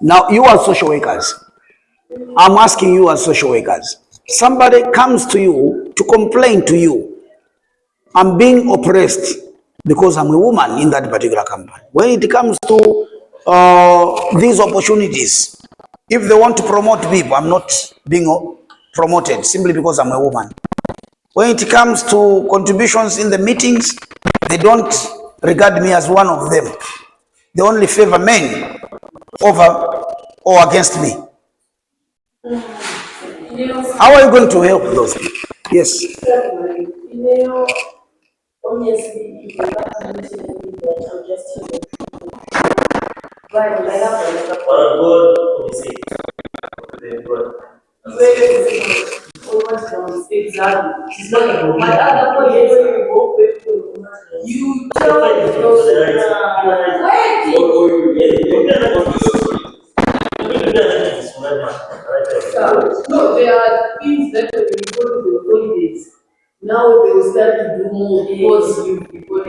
Now, you are social workers. I'm asking you as social workers. Somebody comes to you to complain to you, I'm being oppressed because I'm a woman in that particular company. When it comes to these opportunities, if they want to promote people, I'm not being promoted simply because I'm a woman. When it comes to contributions in the meetings, they don't regard me as one of them. They only favor men over or against me. How are you going to help those people? Yes. Obviously, if you can't mention anything, I'm just here. Right, I have another God, obviously. Exactly. It's not a problem. My other point is you tell me. No, there are things that when you go to the holidays, now they will start to do more because you people.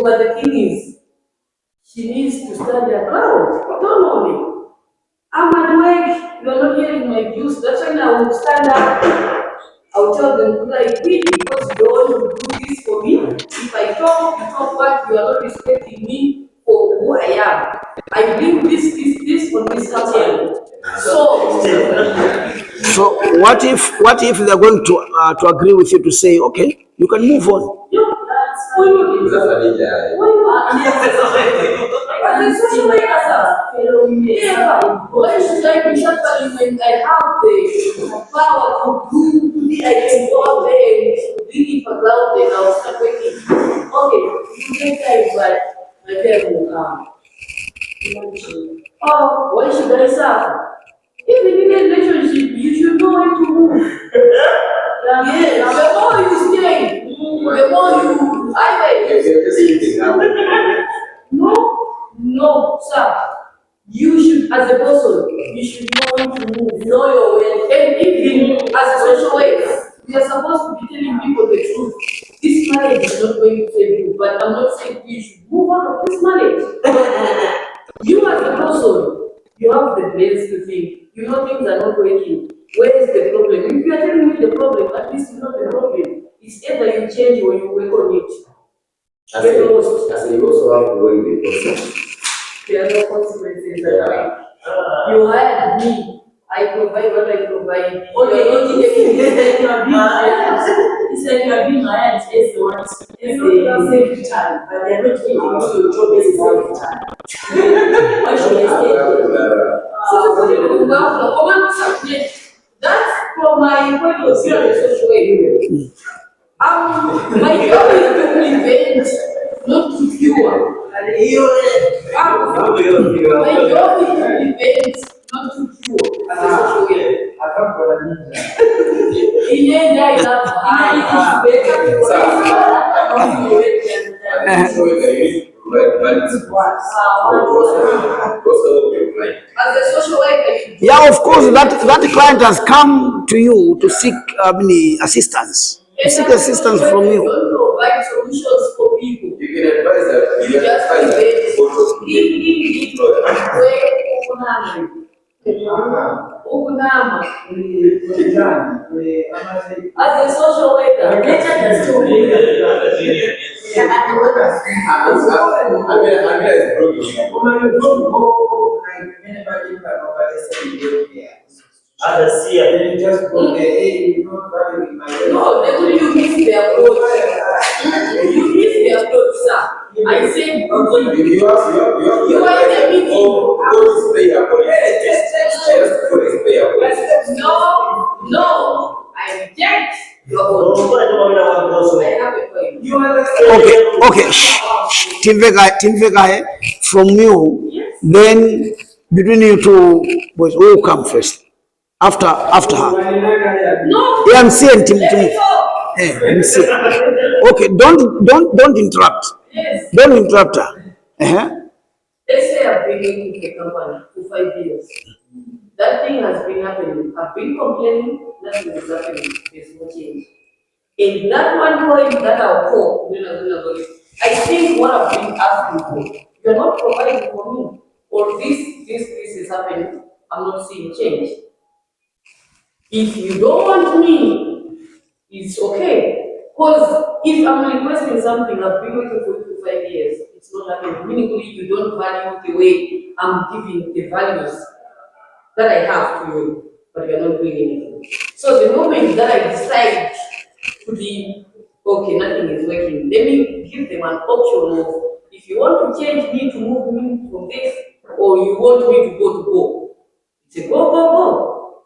But the thing is, she needs to stand her ground. Don't know me. I'm at work, you're not hearing my views. That's when I will stand up. I'll tell them, I quit because you don't want to do this for me. If I talk, you talk back, you are not respecting me for who I am. I bring this on this council. So what if they're going to agree with you to say, okay, you can move on? What is like when I have the power to do the idea go out there and bring it for ground and I'll start working. Okay, you can say but my parents will come. Oh, why should I suffer? Even in a relationship, you should know when to move. Yes, the more you stay, the more you No, sir. You should, as a person, you should know when to move, know your way. And even as a social worker, we are supposed to be telling people the truth. This marriage is not going to save you, but I'm not saying you should move out of this marriage. You as a person, you have the brains to think. You know things are not working. Where is the problem? If you are telling me the problem, at least you know the problem. It's either you change or you work on it. As you also have to work the process. There are no consequences that way. You hired me. I provide what I provide. Okay, it's like you are being hired as the one. It's the same time, but they are not giving you your job as the same time. Why should I stay? That's from my point of view as a social worker. My job is to prevent, not to cure. My job is to prevent, not to cure as a social worker. In the end, I love as a social worker. Yeah, of course, that client has come to you to seek assistance. To seek assistance from you. You don't provide solutions for people. You can advise them. You just as a social worker, just go there, hey, you know, no, you miss their approach. You miss their approach, sir. I say, you are in the meeting. No, I reject your own. Okay. Timvega, from you, yes. Then between you two boys, who will come first? After her. No. Yeah, I'm saying Tim. I'm saying. Okay, don't interrupt. Yes. Don't interrupt her. Let's say I've been working in the company for 5 years. That thing has been happening. I've been complaining, nothing is happening. There's no change. In that one point that I'll call, I think what I've been asking for, you're not providing for me. or this is happening, I'm not seeing change. If you don't want me, it's okay. Because if I'm requesting something, I've been waiting for you for 5 years, it's not happening. Meaningfully, you don't value the way I'm giving the values that I have to you, but you're not doing anything. So the moment that I decide to be okay, nothing is working, let me give them an option of if you want to change me to move me from this, or you want me to go. It's a go.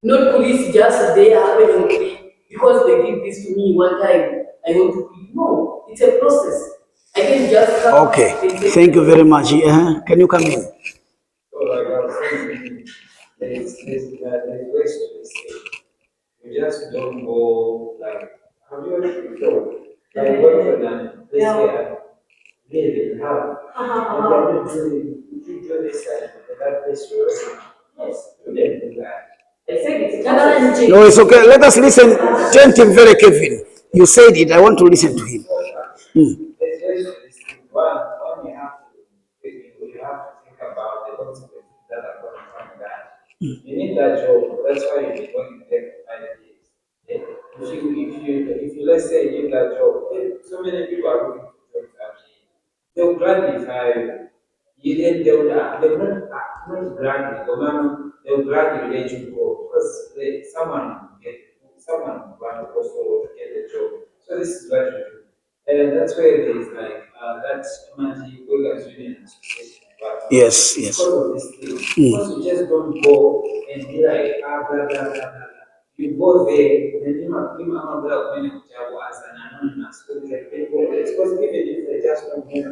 Not police just there happening because they did this to me one time. I want to quit. No, it's a process. I can just come. Okay, thank you very much. Can you come in? So, like I was saying, there's ways to escape. You just don't go like, have you ever before? Like, what you've done, let's say, I really have. And then you do this and that place you're in. Yes, you didn't do that. No, it's okay. Let us listen. Thank him very Kevin. You said it. I want to listen to him. One, you have to think about the consequences that are coming from that. You need that job. That's why you've been working there for 5 years. If you let's say you need that job, so many people are looking for jobs actually. They'll gladly hire you. They will not gladly, they'll gladly let you go because someone will also get a job. So this is what you do. And that's where there is like that anti-workers union association. But yes. Because of this thing, because you just don't go and be like, blah, blah, blah, blah. You go there, then you might as an anonymous. Because even if they just don't meet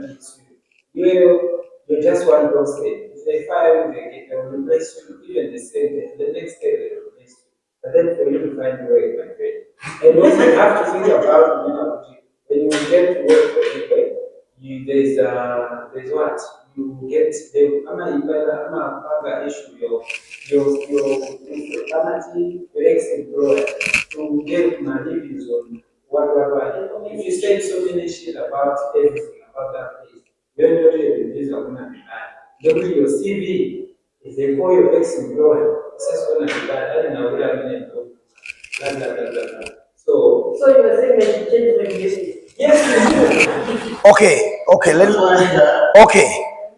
you just one person. If they fire you, they will replace you even the same day. The next day they will replace you. But then for you to find a way, my friend. And also you have to think about, when you get to work for anyway, there's what? You get the other issue, your ex-employer to get my reviews on what. If you say so many shit about everything about that place, when your reviews are gonna be bad. Look at your CV. If they call your ex-employer, it's just gonna be bad. I don't know what I'm gonna do. Blah blah blah blah blah. So you are saying that you change my behavior? yes, you do. Okay.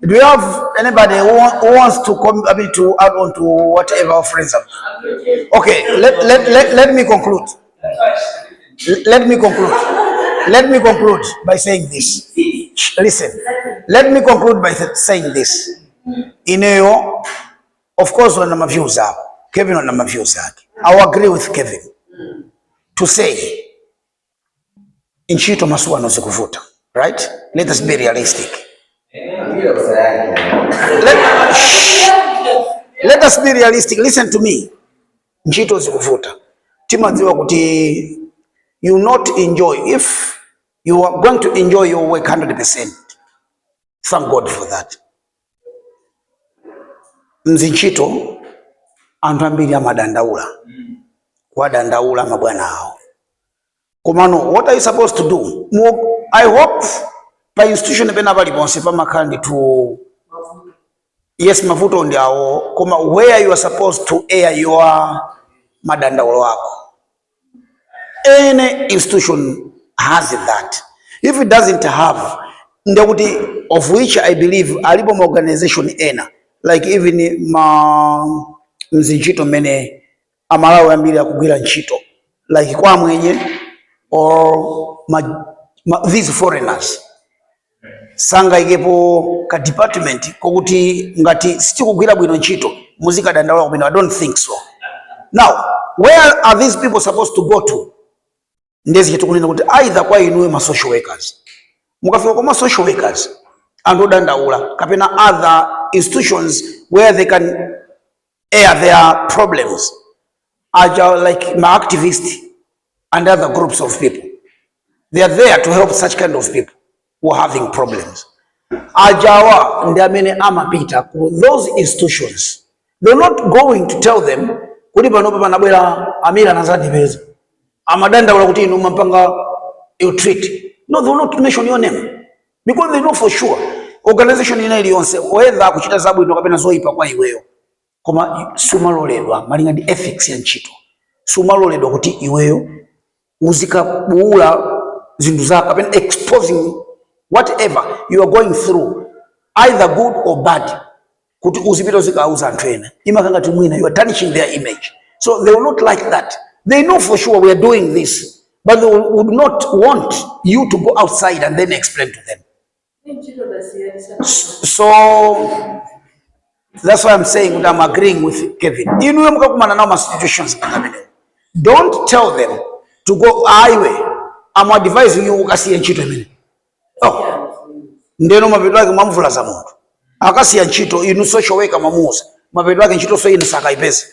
Do you have anybody who wants to come? I mean, to add on to whatever our friends have? Okay. Let me conclude. Let me conclude by saying this. Listen. Let me conclude by saying this. Of course, on my views are Kevin on my views are. I will agree with Kevin to say Nchito masuwa no kuvuta, right? Let us be realistic. Let us be realistic. Listen to me. Nchito zikuvuta. Timaziwa kuti you not enjoy. If you are going to enjoy your work 100%, thank God for that. Nchito anthu ambiri amadandaula. Wadandaula mabwana hao. Kumano, what are you supposed to do? I hope by institution pena bali bonse pa makandi to yes mafuto ndiao kuma where you are supposed to air your madandaulo wako. Any institution has that. If it doesn't have, of which I believe alibo organization ena like even Nchito mene amalawi ambiri akugwira ntchito like kwa mwenye or these foreigners sanga ikepo ka department kokuti ngati sichikugwira bwino ntchito muzika dandaula kubino. I don't think so. Now, where are these people supposed to go to? Ndezi chetu kunena kuti either kwa inuwe ma social workers mukafika kwa ma social workers and dandaula kapena other institutions where they can air their problems, like my activists and other groups of people. They are there to help such kind of people who are having problems. Ajawa ndiamene amapita those institutions. They're not going to tell them kuti pano panabwera amira nazati peza amadanda wala kuti inu mampanga you treat. No, they will not mention your name because they know for sure organization ina iliyonse whether kuchita zabwino kapena zoyipa kwa iweyo, koma sumaloledwa malinga ndi ethics ya ntchito, sumaloledwa kuti iweyo uzikabuula zinthu zako kapena exposing whatever you are going through either good or bad, kuti uzipita uzikauza anthu ena imakanga ti mwina you are tarnishing their image, so they will not like that. They know for sure we are doing this, but they would not want you to go outside and then explain to them. So that's why I'm saying that I'm agreeing with Kevin. Inuwe mukakumana na ma situations ngakamene, don't tell them to go highway. I'm advising you ukasiye ntchito imene. Ndeno mapeto ake mwamvula za muntu akasiya ntchito inu social worker mamuuza mapeto ake ntchito so ine sakaipeza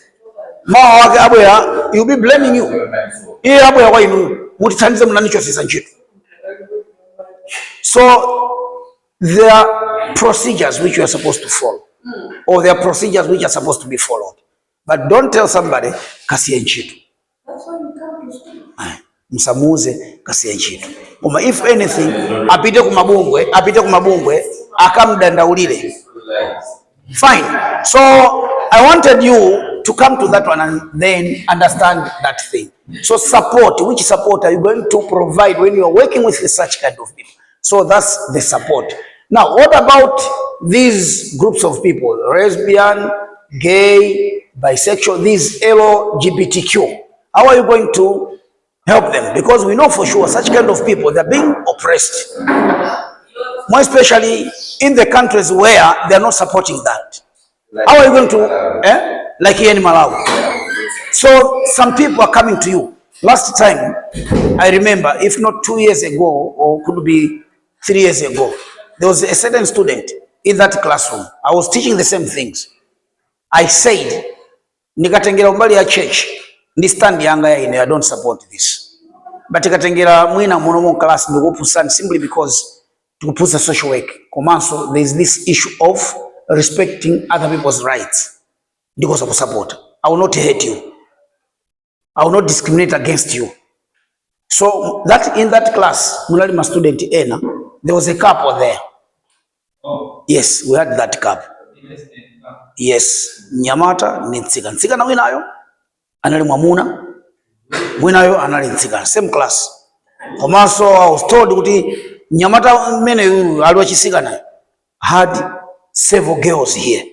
mawa wake abwera you be blaming you iye abwera kwa inu mutithandize munanichosesa ntchito. So there are procedures which you are supposed to follow, or there are procedures which are supposed to be followed, but don't tell somebody kasiya ntchito. That's why you come to school. Msamuze kasiya ntchito. Koma if anything apite kumabungwe akamdandaulire. Fine. So I wanted you to come to that one and then understand that thing. So support, which support are you going to provide when you are working with such kind of people? So that's the support. Now, what about these groups of people? Lesbian, gay, bisexual, these LGBTQ. How are you going to help them? Because we know for sure such kind of people, they're being oppressed. More especially in the countries where they're not supporting that. How are you going to, like here in Malawi? So some people are coming to you. Last time, I remember, if not 2 years ago, or could be 3 years ago, there was a certain student in that classroom. I was teaching the same things. I said, nikatengera umbali ya church, ni stand yanga ya ine, I don't support this. But nikatengera mwina monomo class ndikupusa simply because tukupusa social work. Komanso, there is this issue of respecting other people's rights. Because of support. I will not hate you. I will not discriminate against you. So that in that class, munali ma student ena, there was a couple there. Oh. Yes, we had that couple. Yes, Nyamata ni Ntsika. Ntsika na winayo anali mwamuna, winayo anali Ntsika. Same class. Komanso I was told kuti Nyamata mene aliwa chisika nayo had several girls here.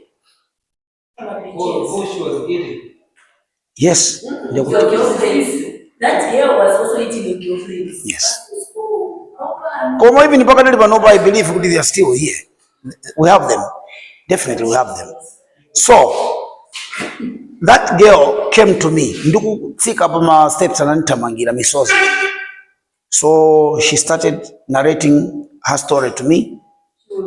Who she was eating? Yes. Your girlfriend. That girl was also eating your girlfriend. Yes. Como even I believe they are still here. We have them. Definitely we have them. So that girl came to me. Nduku tsika pa ma steps ananitamangira misozi. So she started narrating her story to me.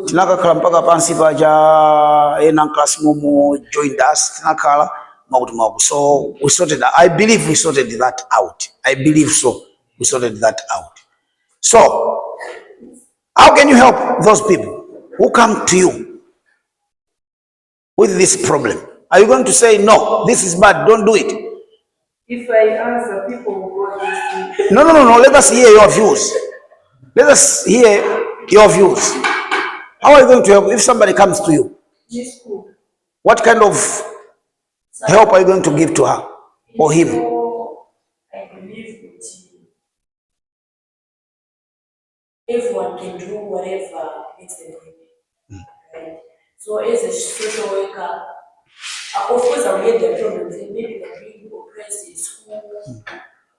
Tinakakhala mpaka pansi paja ena class momo joined us. Tinakhala mautu. So we sorted that. I believe we sorted that out. I believe so. We sorted that out. So how can you help those people who come to you with this problem? Are you going to say, no, this is bad, don't do it? If I answer, people will go against me. No. Let us hear your views. Let us hear your views. How are you going to help if somebody comes to you? This school. What kind of help are you going to give to her or him? I believe that everyone can do whatever makes them happy. Right? So as a social worker, of course I'll get their problems. Maybe they're being oppressed in school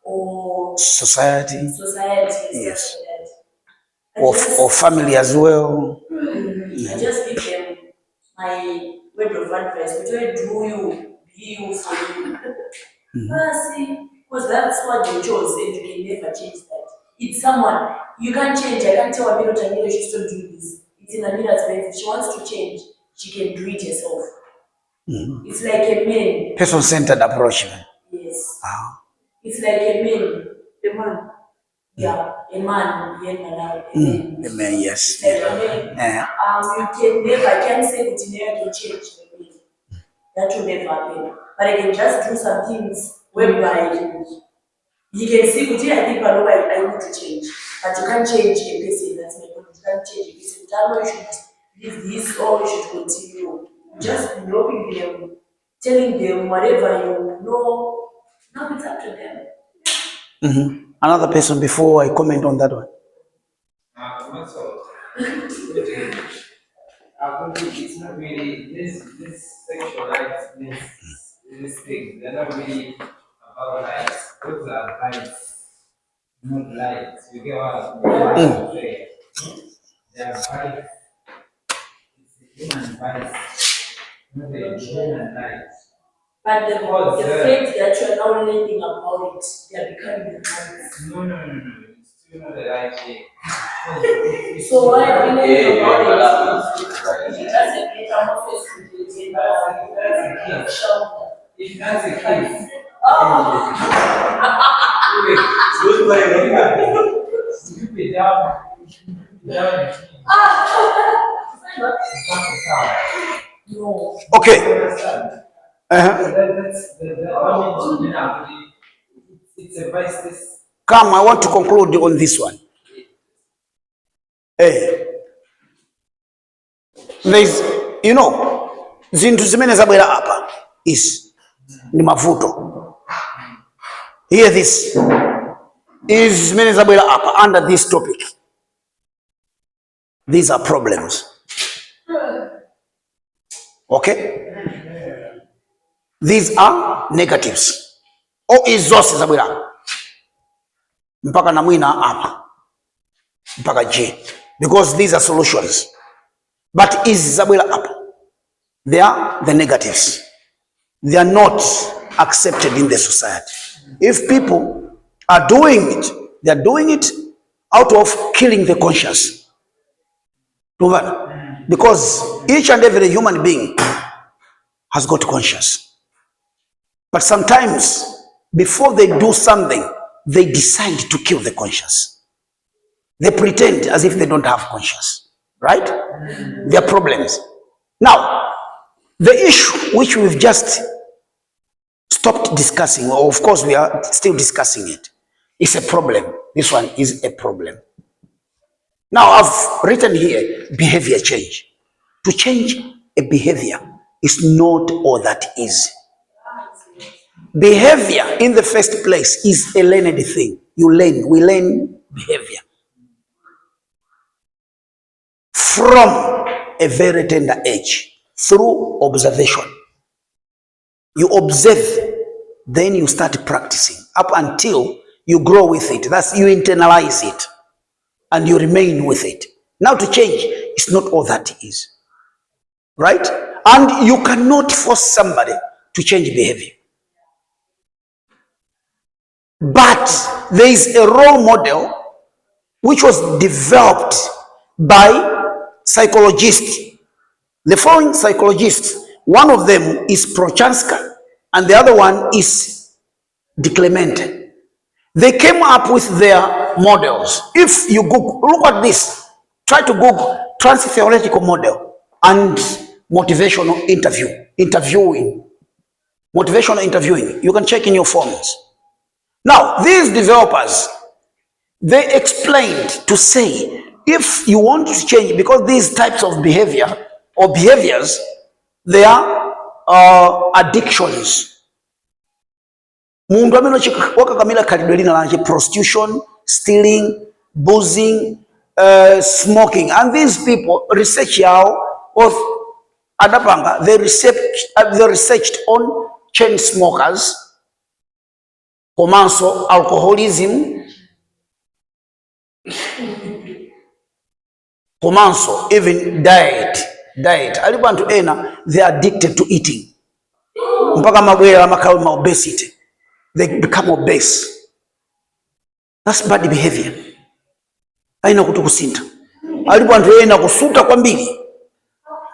or society. Yes. Or family as well. I just give them my word of advice. Which way do you be you for you? Because that's what they chose, and you can never change that. It's someone you can't change. I can't tell Amira Tanila she still do this. It's in Amira's life. If she wants to change, she can do it herself. It's like a man. Person-centered approach. Yes. It's like a man. Yeah, a man. A man, yes. Like a man. You can't say that you never can change the man. That will never happen. But I can just do some things whereby you can see, but I think I need to change. But you can't change a person. That's my point. You can't change a person. this or you should continue. Just helping them, telling them whatever you know. Now it's up to them. Another person before I comment on that one. It's not really this sexualized this thing. They're not really about rights. Those are rights, not rights. You get what I'm saying? They are rights. It's a human rights, not a human rights. But the fact that you're now learning about it, they're becoming the rights. No. It's still not the right thing. So why are we learning about it? It doesn't metamorphose to the gender. If that's the case, you be down. No. Okay. That's it's a vice. Come, I want to conclude on this one. Hey. There's, zinthu zimene zabwera apa ni mavuto. Hear this. Is zimene zabwera apa under this topic. These are problems. Okay? These are negatives. O izose zabwera. Mpaka na mwina apa. Mpaka J. Because these are solutions. But is zabwera apa. They are the negatives. They are not accepted in the society. If people are doing it, they are doing it out of killing the conscience. Because each and every human being has got conscience. But sometimes, before they do something, they decide to kill the conscience. They pretend as if they don't have conscience. Right? There are problems. Now, the issue which we've just stopped discussing, or of course we are still discussing it, is a problem. This one is a problem. Now, I've written here, behavior change. To change a behavior is not all that easy. Behavior, in the first place, is a learned thing. We learn behavior from a very tender age through observation. You observe, then you start practicing up until you grow with it. That's you internalize it and you remain with it. Now to change is not all that is. Right? And you cannot force somebody to change behavior. But there is a role model which was developed by psychologists. The following psychologists, one of them is Prochanska and the other one is De Clemente. They came up with their models. If you Google, look at this, try to Google trans-theoretical model and motivational interviewing. Motivational interviewing. You can check in your phones. Now, these developers, they explained to say, if you want to change, because these types of behavior or behaviors, they are addictions. Mundu amene wakakamila khalidwe lina lanje prostitution, stealing, boozing, smoking, and these people research yao of adapanga. They researched on chain smokers, komanso alcoholism, komanso even diet. Alipo antu ena, they are addicted to eating. Mpaka mabwela makao obesity. They become obese. That's bad behavior. Aina kutukusinta. Alipo antu ena kusuta kwa mbili.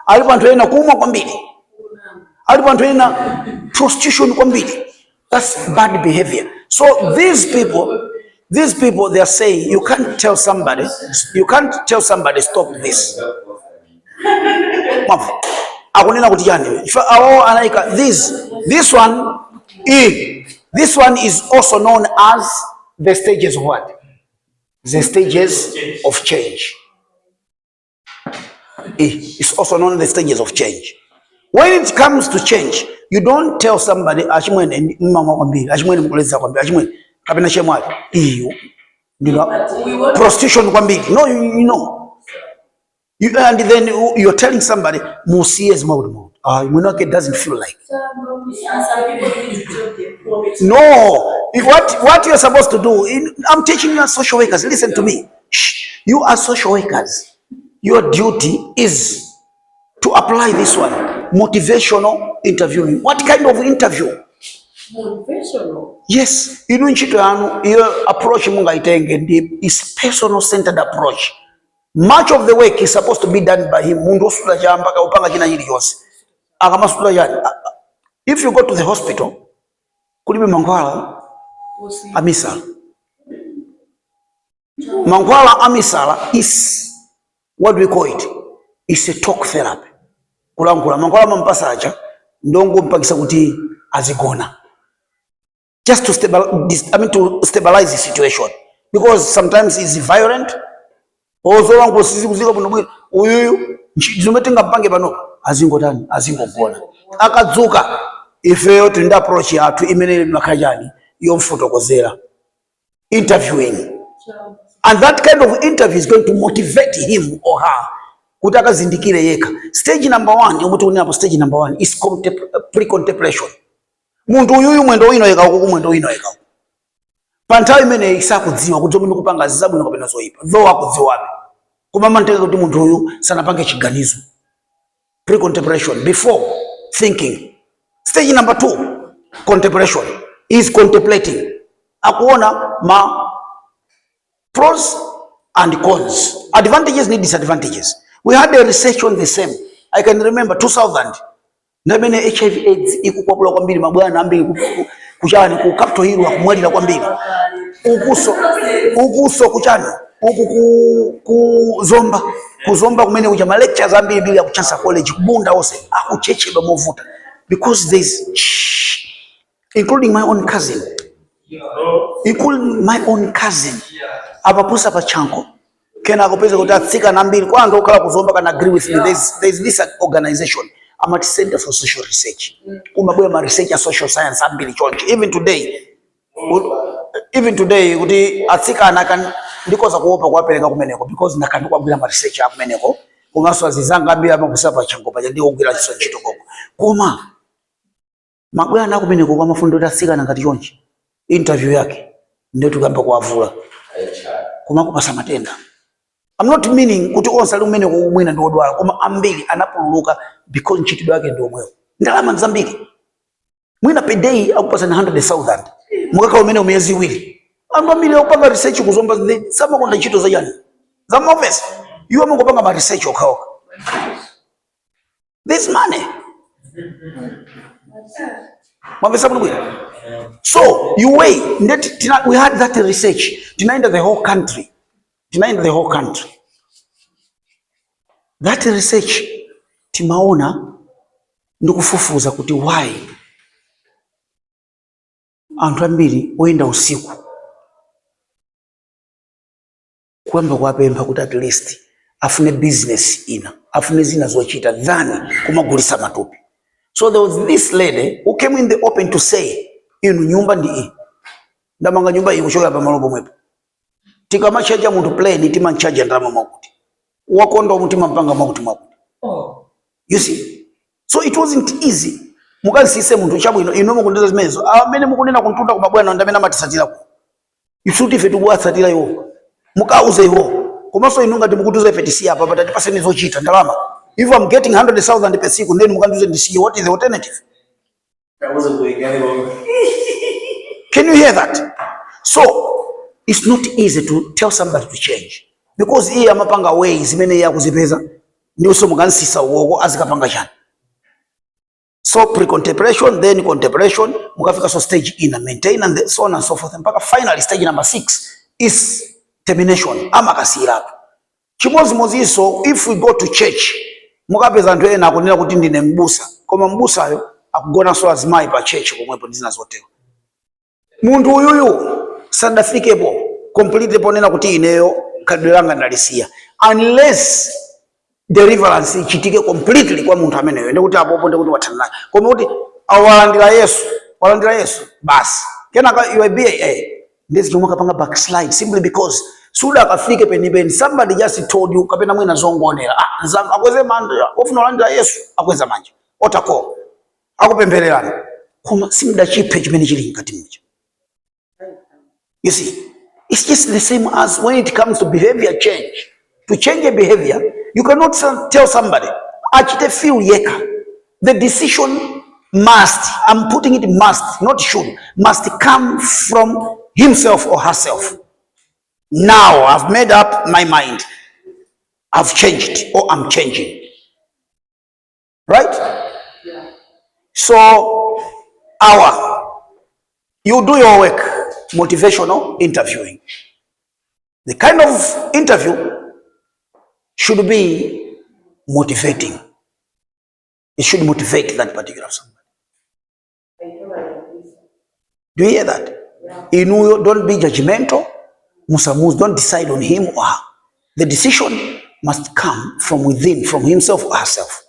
Alipo antu ena kuumwa kwa mbili. Alipo antu ena prostitution kwa mbili. That's bad behavior. So these people, they are saying you can't tell somebody stop this. Akunena kuti yani. This one is also known as the stages of what? The stages of change. It's also known as the stages of change. When it comes to change, you don't tell somebody achimwene mama kwambiri, achimwene mkuleza kwambiri, achimwene kapena chemwali iyo prostitution kwambiri. No, you know. And then you're telling somebody musiez mode. It doesn't feel like. No, what you're supposed to do, I'm teaching you as social workers. Listen to me. You are social workers. Your duty is to apply this one. Motivational interviewing. What kind of interview? Motivational. Yes. Your approach is personal centered approach. Much of the work is supposed to be done by him. If you go to the hospital, kulibe Mankwala Amisala. Mankwala Amisala is, what do we call it? It's a talk therapy. Mankwala mampasaja ndongo mpakisa kuti azigona. Just to stabilize the situation, because sometimes it's violent. Ozo wangu sisi kuzika buno bwino uyu zimetenga mpange pano azingotani azingogona akadzuka ifeyo tunda approach yathu imene makajani yomfotokozera interviewing, and that kind of interview is going to motivate him or her kuti akazindikire yeka. Stage number 1 yomuti unapo stage number 1 is pre-contemplation. Muntu uyu mwendo wino yeka uku mwendo wino yeka panthawi imene isakudziwa kuti zomwe kupanga zabwino kapena zoyipa though akudziwabe koma manteka kuti munthu uyu sanapange chiganizo. Pre-contemplation, before thinking. Stage number 2, contemplation, is contemplating. Akuona ma pros and cons, advantages and disadvantages. We had a research on the same. I can remember 2000 ndamene HIV AIDS ikukwapula kwambiri mabwana ambiri kuchani ku Capitol Hill akumwalira kwambiri ukuso kuchani kuzomba kumene kucha ma lectures ambiri bili ya kuchansa college kubunda ose akuchecheba movuta because there's including my own cousin apapusa pachanko kena akopeza kuti atsika nambiri kwanga ukhala kuzomba kana agree with me. There's this organization Amati Center for Social Research. Umabwe ma research ya social science ambili chonchi. Even today kuti atsika anaka ndikoza kuopa kuwapeleka kumeneko because nakandikwa bila ma research ya kumeneko kumaso azizanga ambili amakusapa chango paja ndi ogwira chiso chito koko koma mabwana kumeneko kwa mafundo tatsika nangati chonchi interview yake ndio tukamba kuavula koma kupasa matenda. I'm not meaning kuti onse ali umene kumwina ndi odwala koma ambiri anapululuka because nchitidwe yake ndi omwewo. Ndalama zambiri mwina per day akupasa 100,000 mukaka umene umiyezi iwiri anthu ambiri akupanga research kuzomba samakonda ntchito za yani za office iwo mungopanga ma research okhaokha. This money mwapesa bwino bwino. So you weigh that we had that research tinaenda the whole country. That research timaona ndikufufuza kuti why anthu ambiri oyenda usiku kwamba kwapempha kuti at least afune business ina afune zina zochita than kumagulisa matupi. So there was this lady who came in the open to say inu nyumba ndi iyi ndamanga nyumba iyi kuchoka pa malobo mwepo tikamachaja muntu plane timanchaja ndalama mwakuti wakonda mutima mpanga mwakuti. You see, so it wasn't easy. Mukansise muntu chabwino inomo kundeza zimezo amene mukunena kuntunda kumabwana ndamene amatisatira ku isuti ife tikuwatsatira iwo mukauze iwo komanso inu ngati mukutuza ife tisi apa patati paseni zochita ndalama. If I'm getting 100,000 per siku then mukanduze ndisiye, what is the alternative? That wasn't going anywhere. Can you hear that? So it's not easy to tell somebody to change because iye amapanga ways imene ya kuzipeza ndio so mukansisa uwo azikapanga chani. So pre-contemplation, then contemplation, mukafika so stage ina maintain and so on and so forth mpaka finally stage number 6 is termination amakasira. Chimozi so if we go to church mukapeza anthu ena akunena kuti ndine mbusa koma mbusayo akugona so azimayi pa church komwepo ndizina zotewa. Muntu uyuyu sadafikepo complete ponena kuti ineyo kadwe langa ndalisiya unless deliverance ichitike completely kwa muntu ameneyo ende kuti apopo ndi kuti wathana naye koma kuti awalandira Yesu basi kenaka iwe BAA ndezi chomwe kapanga backslide simply because suda akafike penipeni somebody just told you kapena mwina zongonera akweze manja ofuna olandira Yesu akweza manja otako akupembererana koma simdachipe chimene chili mkati mwacho. You see, it's just the same as when it comes to behavior change. To change a behavior, you cannot tell somebody, achite feel yeka. The decision must, I'm putting it must, not should, must come from himself or herself. Now I've made up my mind. I've changed or I'm changing. Right? Yeah. So, you do your work, motivational interviewing. The kind of interview should be motivating. It should motivate that particular somebody. Do you hear that? Yeah. Don't be judgmental. Musamus, don't decide on him or her. The decision must come from within, from himself or herself.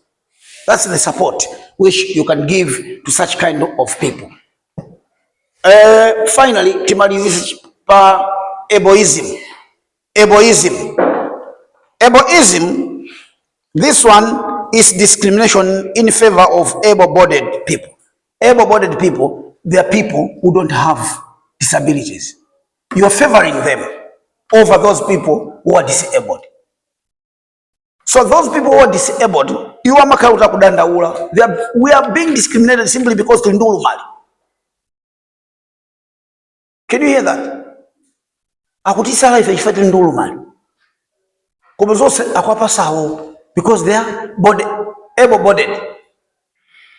That's the support which you can give to such kind of people. Finally, timalizi pa egoism. Egoism, this one is discrimination in favor of able-bodied people. Able-bodied people, they are people who don't have disabilities. You are favoring them over those people who are disabled. So those people who are disabled, you are makauta kudandaula. We are being discriminated simply because tulindulu mali. Can you hear that? Akutisa life ifati ndulu mali. Kuma zose akwapa sawo because they are able-bodied.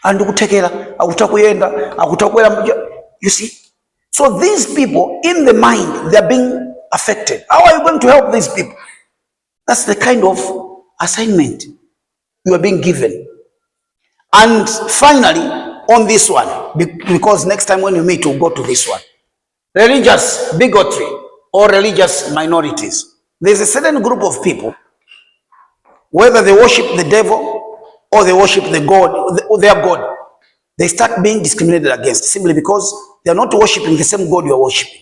Andu kutekela, akutakuyenda, akutakwela. You see? So these people, in the mind, they are being affected. How are you going to help these people? That's the kind of assignment you are being given. And finally, on this one, because next time when you meet, we'll go to this one. Religious bigotry or religious minorities. There's a certain group of people, whether they worship the devil or they worship the God, or their God, they start being discriminated against simply because they are not worshiping the same God you are worshiping.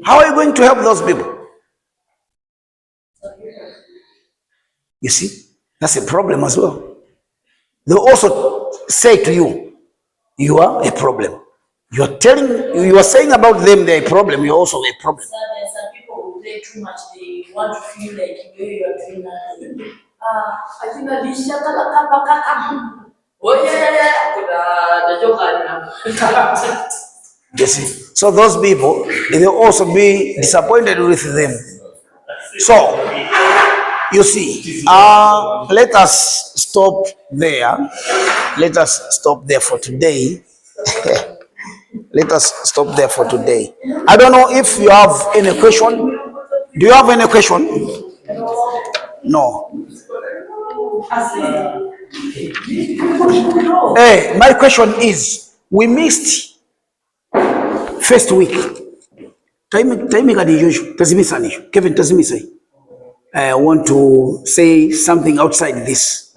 How are you going to help those people? You see, that's a problem as well. They also say to you, you are a problem. You are saying about them they're a problem, you're also a problem. Some people who play too much, they want to feel like you are doing nothing. I think that this you see, so those people, they will also be disappointed with them. So, you see, let us stop there. Let us stop there for today. Let us stop there for today. I don't know if you have any question. Do you have any question? No. Hey, my question is, we missed first week. Time Kevin, I want to say something outside this.